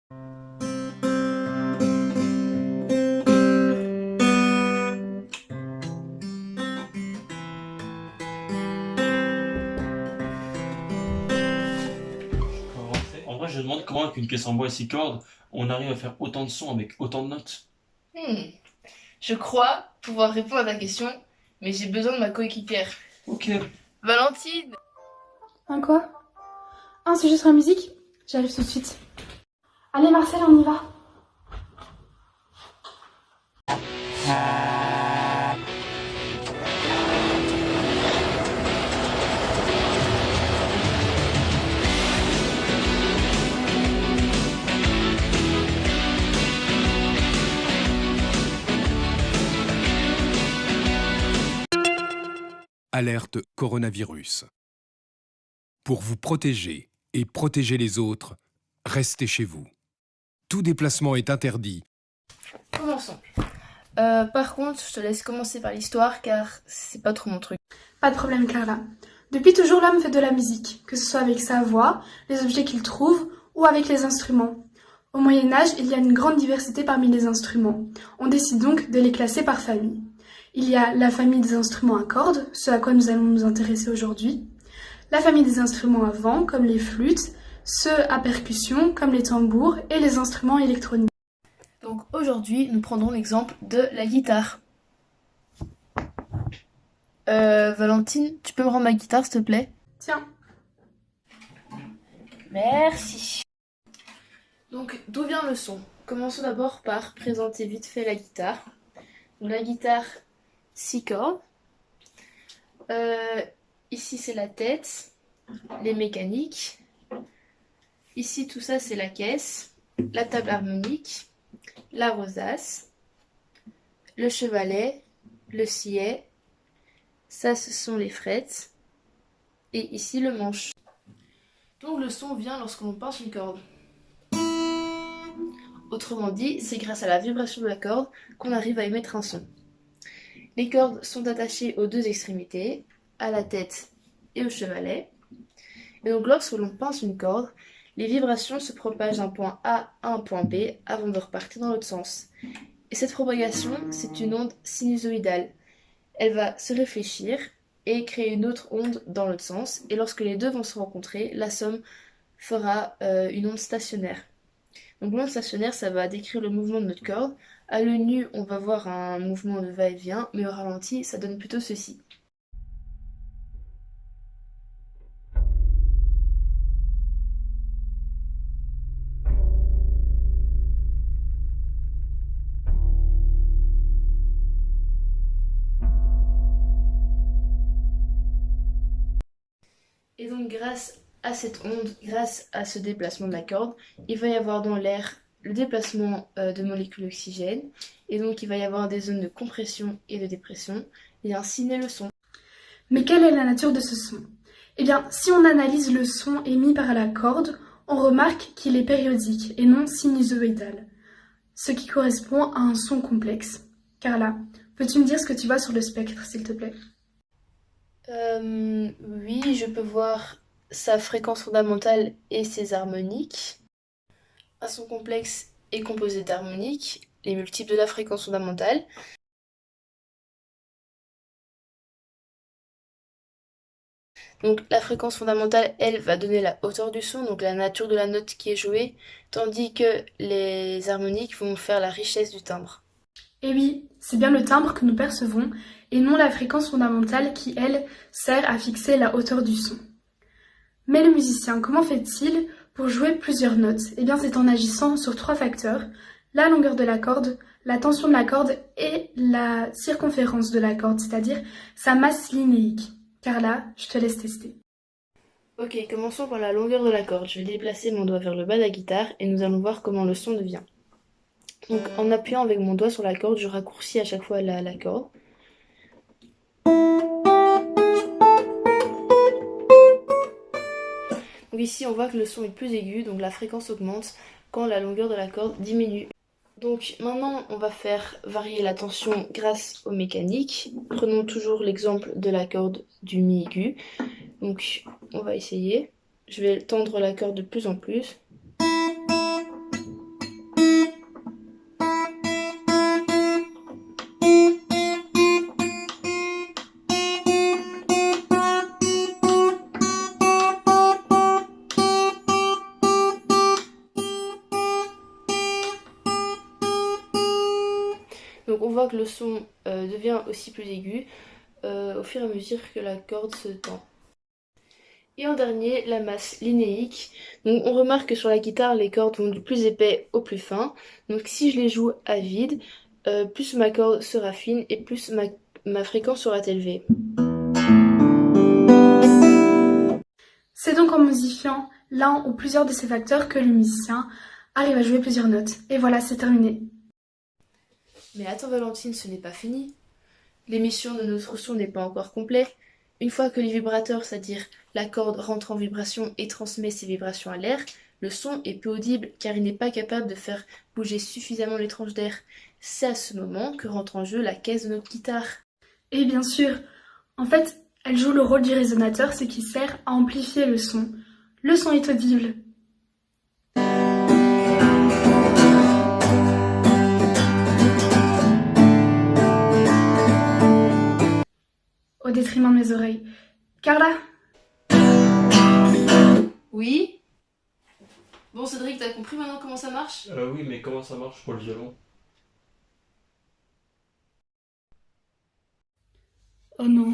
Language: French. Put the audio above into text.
En vrai, je me demande comment avec une caisse en bois et 6 cordes, on arrive à faire autant de sons avec autant de notes. Hmm. Je crois pouvoir répondre à ta question, mais j'ai besoin de ma coéquipière. Ok. Valentine! Un quoi? Un sujet sur la musique? J'arrive tout de suite. Allez Marcel, on y va. Alerte coronavirus. Pour vous protéger et protéger les autres, restez chez vous. Tout déplacement est interdit. Commençons. Par contre, je te laisse commencer par l'histoire car c'est pas trop mon truc. Pas de problème Carla. Depuis toujours l'homme fait de la musique, que ce soit avec sa voix, les objets qu'il trouve ou avec les instruments. Au Moyen-Âge, il y a une grande diversité parmi les instruments. On décide donc de les classer par famille. Il y a la famille des instruments à cordes, ce à quoi nous allons nous intéresser aujourd'hui. La famille des instruments à vent, comme les flûtes, ceux à percussion, comme les tambours, et les instruments électroniques. Donc aujourd'hui, nous prendrons l'exemple de la guitare. Valentine, tu peux me rendre ma guitare s'il te plaît? Tiens, Merci. Donc d'où vient le son? Commençons d'abord par présenter vite fait la guitare. Donc, la guitare, 6 cordes. Ici c'est la tête, les mécaniques. Ici tout ça c'est la caisse, la table harmonique, la rosace, le chevalet, le sillet. Ça ce sont les frettes. Et ici le manche. Donc le son vient lorsque l'on pince une corde. Autrement dit, c'est grâce à la vibration de la corde qu'on arrive à émettre un son. Les cordes sont attachées aux deux extrémités, à la tête et au chevalet. Et donc lorsque l'on pince une corde, les vibrations se propagent d'un point A à un point B avant de repartir dans l'autre sens. Et cette propagation, c'est une onde sinusoïdale. Elle va se réfléchir et créer une autre onde dans l'autre sens. Et lorsque les deux vont se rencontrer, la somme fera une onde stationnaire. Donc l'onde stationnaire, ça va décrire le mouvement de notre corde. À l'œil nu, on va voir un mouvement de va-et-vient, mais au ralenti, ça donne plutôt ceci. Et donc grâce à cette onde, grâce à ce déplacement de la corde, il va y avoir dans l'air le déplacement de molécules d'oxygène. Et donc il va y avoir des zones de compression et de dépression. Et ainsi naît le son. mais quelle est la nature de ce son? Eh bien, si on analyse le son émis par la corde, on remarque qu'il est périodique et non sinusoïdal, ce qui correspond à un son complexe. Carla, peux-tu me dire ce que tu vois sur le spectre, s'il te plaît? Oui, je peux voir sa fréquence fondamentale et ses harmoniques. Un son complexe est composé d'harmoniques, les multiples de la fréquence fondamentale. Donc la fréquence fondamentale, elle, va donner la hauteur du son, donc la nature de la note qui est jouée, tandis que les harmoniques vont faire la richesse du timbre. Eh oui, c'est bien le timbre que nous percevons et non la fréquence fondamentale qui, elle, sert à fixer la hauteur du son. Mais le musicien, comment fait-il pour jouer plusieurs notes? Eh bien, c'est en agissant sur trois facteurs: la longueur de la corde, la tension de la corde et la circonférence de la corde, c'est-à-dire sa masse linéique. Carla, je te laisse tester. Ok, commençons par la longueur de la corde. Je vais déplacer mon doigt vers le bas de la guitare et nous allons voir comment le son devient. Donc en appuyant avec mon doigt sur la corde, je raccourcis à chaque fois la corde. Donc ici on voit que le son est plus aigu, donc la fréquence augmente quand la longueur de la corde diminue. Donc maintenant on va faire varier la tension grâce aux mécaniques. Prenons toujours l'exemple de la corde du mi aigu. Donc on va essayer. Je vais tendre la corde de plus en plus. voit que le son devient aussi plus aigu au fur et à mesure que la corde se tend. Et en dernier, la masse linéique. Donc on remarque que sur la guitare, les cordes vont du plus épais au plus fin. Donc si je les joue à vide, plus ma corde sera fine et plus ma fréquence sera élevée. C'est donc en modifiant l'un ou plusieurs de ces facteurs que le musicien arrive à jouer plusieurs notes. Et voilà, c'est terminé. Mais attends Valentine, ce n'est pas fini. L'émission de notre son n'est pas encore complète. Une fois que les vibrateurs, c'est-à-dire la corde, rentre en vibration et transmet ses vibrations à l'air, le son est peu audible car il n'est pas capable de faire bouger suffisamment les tranches d'air. C'est à ce moment que rentre en jeu la caisse de notre guitare. Et bien sûr, en fait, elle joue le rôle du résonateur, ce qui sert à amplifier le son. Le son est audible. Au détriment de mes oreilles. Carla? Oui? Bon Cédric, t'as compris maintenant comment ça marche? Oui, mais comment ça marche pour le violon? Oh non.